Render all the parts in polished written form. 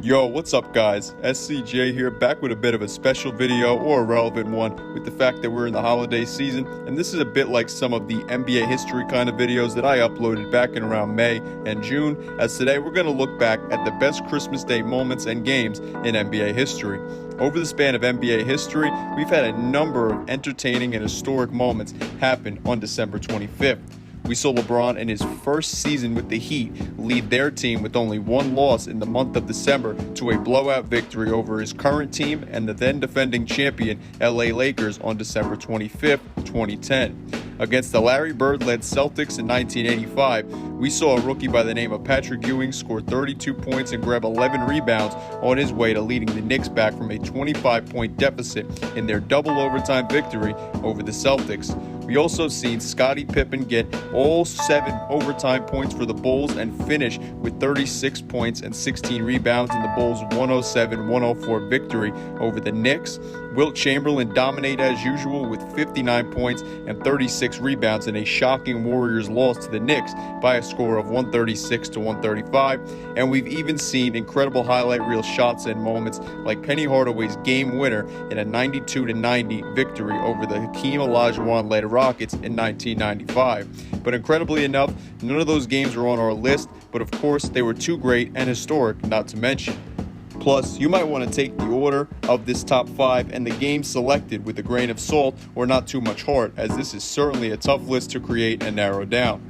Yo, what's up guys? SCJ here, back with a bit of a special video, or a relevant one, with the fact that we're in the holiday season, and this is a bit like some of the NBA history kind of videos that I uploaded back in around May and June, as today we're going to look back at the best Christmas Day moments and games in NBA history. Over the span of NBA history, we've had a number of entertaining and historic moments happen on December 25th. We saw LeBron in his first season with the Heat lead their team with only one loss in the month of December to a blowout victory over his current team and the then defending champion LA Lakers on December 25th, 2010. Against the Larry Bird-led Celtics in 1985, we saw a rookie by the name of Patrick Ewing score 32 points and grab 11 rebounds on his way to leading the Knicks back from a 25-point deficit in their double overtime victory over the Celtics. We also seen Scottie Pippen get all 7 overtime points for the Bulls and finish with 36 points and 16 rebounds in the Bulls' 107-104 victory over the Knicks. Wilt Chamberlain dominated as usual with 59 points and 36 rebounds in a shocking Warriors loss to the Knicks by a score of 136-135. And we've even seen incredible highlight reel shots and moments like Penny Hardaway's game winner in a 92-90 victory over the Hakeem Olajuwon-led Rockets in 1995. But incredibly enough, none of those games were on our list, but of course they were too great and historic not to mention. Plus, you might want to take the order of this top 5 and the games selected with a grain of salt or not too much heart, as this is certainly a tough list to create and narrow down.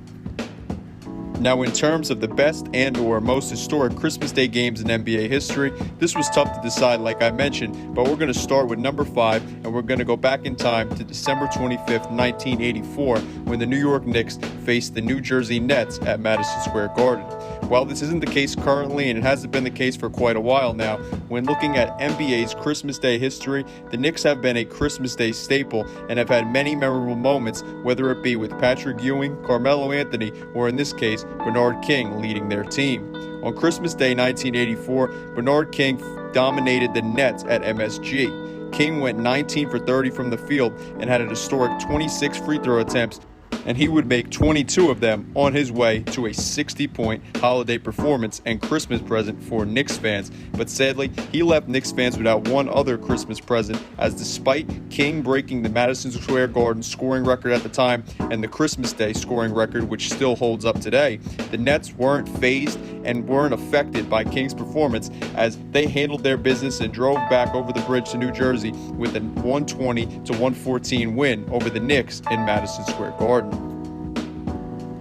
Now, in terms of the best and or most historic Christmas Day games in NBA history, this was tough to decide like I mentioned, but we're going to start with number 5, and we're going to go back in time to December 25th, 1984, when the New York Knicks faced the New Jersey Nets at Madison Square Garden. While this isn't the case currently, and it hasn't been the case for quite a while now, when looking at NBA's Christmas Day history, the Knicks have been a Christmas Day staple and have had many memorable moments, whether it be with Patrick Ewing, Carmelo Anthony, or in this case, Bernard King leading their team. On Christmas Day 1984, Bernard King dominated the Nets at MSG. King went 19 for 30 from the field and had a historic 26 free throw attempts, and he would make 22 of them on his way to a 60-point holiday performance and Christmas present for Knicks fans. But sadly, he left Knicks fans without one other Christmas present, as despite King breaking the Madison Square Garden scoring record at the time and the Christmas Day scoring record, which still holds up today, the Nets weren't fazed and weren't affected by King's performance, as they handled their business and drove back over the bridge to New Jersey with a 120-114 win over the Knicks in Madison Square Garden.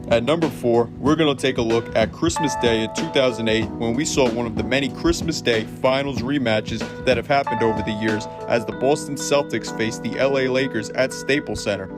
At number 4, we're going to take a look at Christmas Day in 2008, when we saw one of the many Christmas Day finals rematches that have happened over the years, as the Boston Celtics faced the LA Lakers at Staples Center.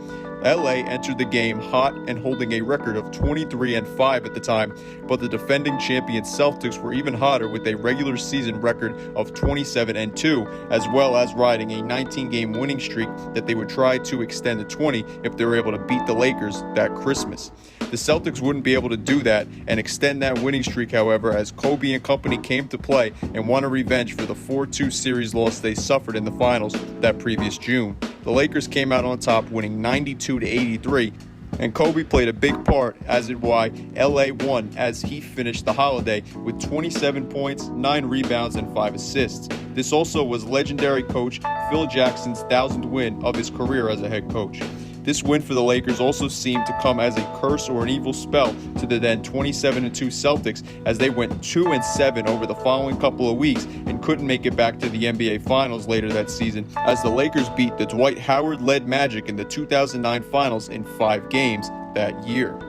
LA entered the game hot and holding a record of 23-5 at the time, but the defending champion Celtics were even hotter with a regular season record of 27-2, as well as riding a 19-game winning streak that they would try to extend to 20 if they were able to beat the Lakers that Christmas. The Celtics wouldn't be able to do that and extend that winning streak, however, as Kobe and company came to play and wanted revenge for the 4-2 series loss they suffered in the finals that previous June. The Lakers came out on top, winning 92-83, and Kobe played a big part as in why LA won, as he finished the holiday with 27 points, 9 rebounds, and 5 assists. This also was legendary coach Phil Jackson's 1,000th win of his career as a head coach. This win for the Lakers also seemed to come as a curse or an evil spell to the then 27-2 Celtics, as they went 2-7 over the following couple of weeks and couldn't make it back to the NBA Finals later that season, as the Lakers beat the Dwight Howard-led Magic in the 2009 Finals in 5 games that year.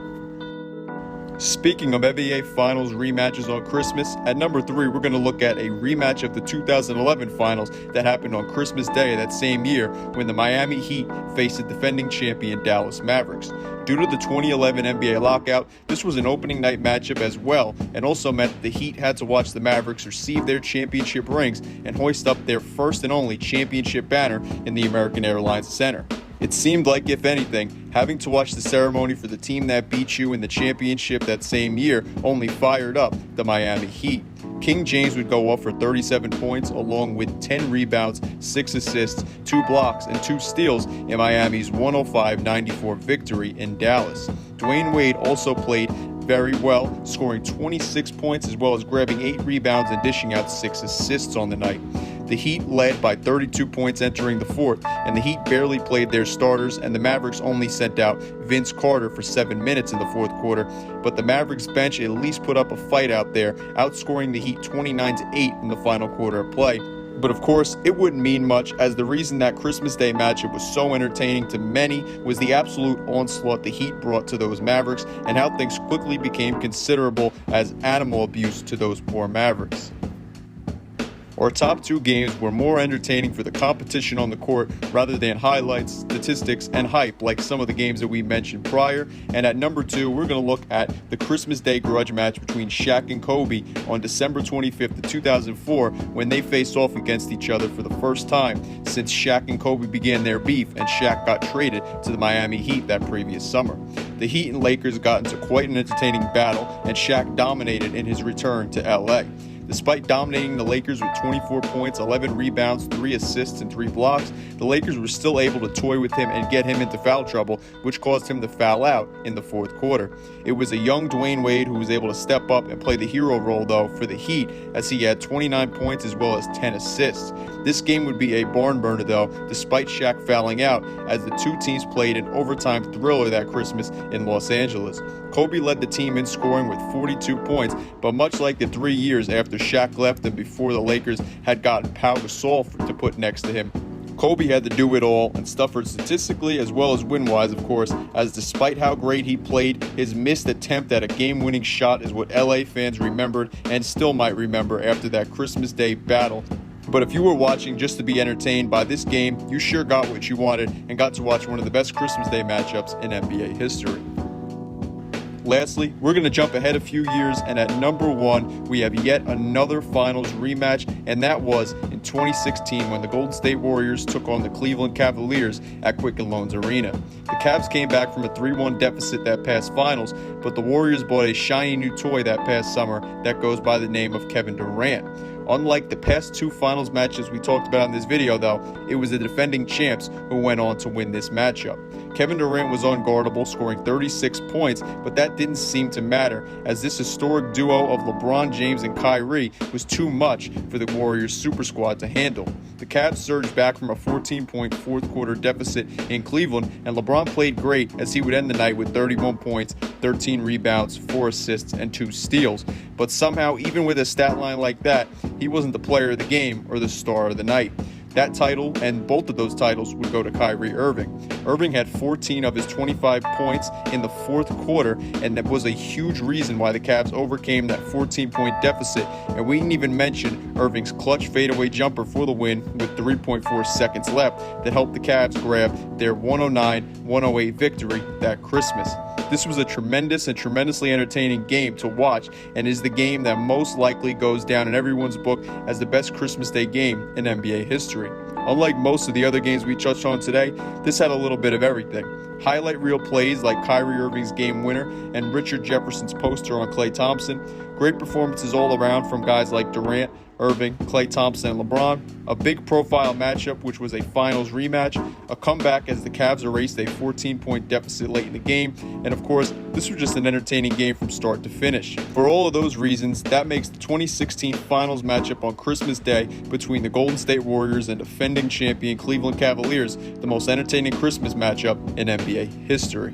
Speaking of NBA Finals rematches on Christmas, at number 3, we're going to look at a rematch of the 2011 Finals that happened on Christmas Day that same year, when the Miami Heat faced the defending champion Dallas Mavericks. Due to the 2011 NBA lockout, this was an opening night matchup as well, and also meant that the Heat had to watch the Mavericks receive their championship rings and hoist up their first and only championship banner in the American Airlines Center. It seemed like, if anything, having to watch the ceremony for the team that beat you in the championship that same year only fired up the Miami Heat. King James would go off for 37 points, along with 10 rebounds, 6 assists, 2 blocks, and 2 steals in Miami's 105-94 victory in Dallas. Dwayne Wade also played very well, scoring 26 points as well as grabbing 8 rebounds and dishing out 6 assists on the night. The Heat led by 32 points entering the fourth, and the Heat barely played their starters, and the Mavericks only sent out Vince Carter for 7 minutes in the fourth quarter. But the Mavericks bench at least put up a fight out there, outscoring the Heat 29-8 in the final quarter of play. But of course, it wouldn't mean much, as the reason that Christmas Day matchup was so entertaining to many was the absolute onslaught the Heat brought to those Mavericks, and how things quickly became considerable as animal abuse to those poor Mavericks. Our top 2 games were more entertaining for the competition on the court rather than highlights, statistics, and hype like some of the games that we mentioned prior. And at number 2, we're going to look at the Christmas Day grudge match between Shaq and Kobe on December 25th of 2004 when they faced off against each other for the first time since Shaq and Kobe began their beef and Shaq got traded to the Miami Heat that previous summer. The Heat and Lakers got into quite an entertaining battle, and Shaq dominated in his return to LA. Despite dominating the Lakers with 24 points, 11 rebounds, 3 assists, and 3 blocks, the Lakers were still able to toy with him and get him into foul trouble, which caused him to foul out in the fourth quarter. It was a young Dwayne Wade who was able to step up and play the hero role, though, for the Heat, as he had 29 points as well as 10 assists. This game would be a barn burner, though, despite Shaq fouling out, as the two teams played an overtime thriller that Christmas in Los Angeles. Kobe led the team in scoring with 42 points, but much like the 3 years after Shaq left and before the Lakers had gotten Pau Gasol to put next to him, Kobe had to do it all and suffered statistically as well as win-wise, of course, as despite how great he played, his missed attempt at a game-winning shot is what LA fans remembered and still might remember after that Christmas Day battle. But if you were watching just to be entertained by this game, you sure got what you wanted and got to watch one of the best Christmas Day matchups in NBA history. Lastly, we're going to jump ahead a few years, and at number 1, we have yet another finals rematch, and that was in 2016 when the Golden State Warriors took on the Cleveland Cavaliers at Quicken Loans Arena. The Cavs came back from a 3-1 deficit that past finals, but the Warriors bought a shiny new toy that past summer that goes by the name of Kevin Durant. Unlike the past 2 finals matches we talked about in this video, though, it was the defending champs who went on to win this matchup. Kevin Durant was unguardable, scoring 36 points, but that didn't seem to matter, as this historic duo of LeBron James and Kyrie was too much for the Warriors super squad to handle. The Cavs surged back from a 14-point fourth quarter deficit in Cleveland, and LeBron played great as he would end the night with 31 points, 13 rebounds, 4 assists, and 2 steals. But somehow, even with a stat line like that, he wasn't the player of the game or the star of the night. That title and both of those titles would go to Kyrie Irving. Irving had 14 of his 25 points in the fourth quarter, and that was a huge reason why the Cavs overcame that 14-point deficit. And we didn't even mention Irving's clutch fadeaway jumper for the win with 3.4 seconds left that helped the Cavs grab their 109-108 victory that Christmas. This was a tremendous and tremendously entertaining game to watch, and is the game that most likely goes down in everyone's book as the best Christmas Day game in NBA history. Unlike most of the other games we touched on today, this had a little bit of everything. Highlight reel plays like Kyrie Irving's game winner and Richard Jefferson's poster on Klay Thompson. Great performances all around from guys like Durant, Irving, Klay Thompson, and LeBron. A big profile matchup, which was a finals rematch. A comeback as the Cavs erased a 14-point deficit late in the game. And of course, this was just an entertaining game from start to finish. For all of those reasons, that makes the 2016 finals matchup on Christmas Day between the Golden State Warriors and defending champion Cleveland Cavaliers the most entertaining Christmas matchup in NBA history.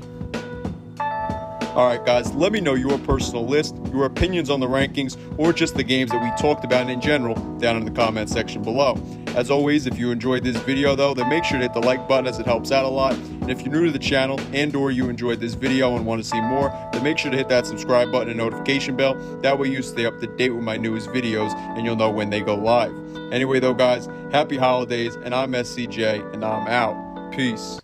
Alright guys, let me know your personal list, your opinions on the rankings, or just the games that we talked about in general down in the comment section below. As always, if you enjoyed this video though, then make sure to hit the like button as it helps out a lot. And if you're new to the channel and or you enjoyed this video and want to see more, then make sure to hit that subscribe button and notification bell. That way you stay up to date with my newest videos and you'll know when they go live. Anyway though guys, happy holidays, and I'm SCJ and I'm out. Peace.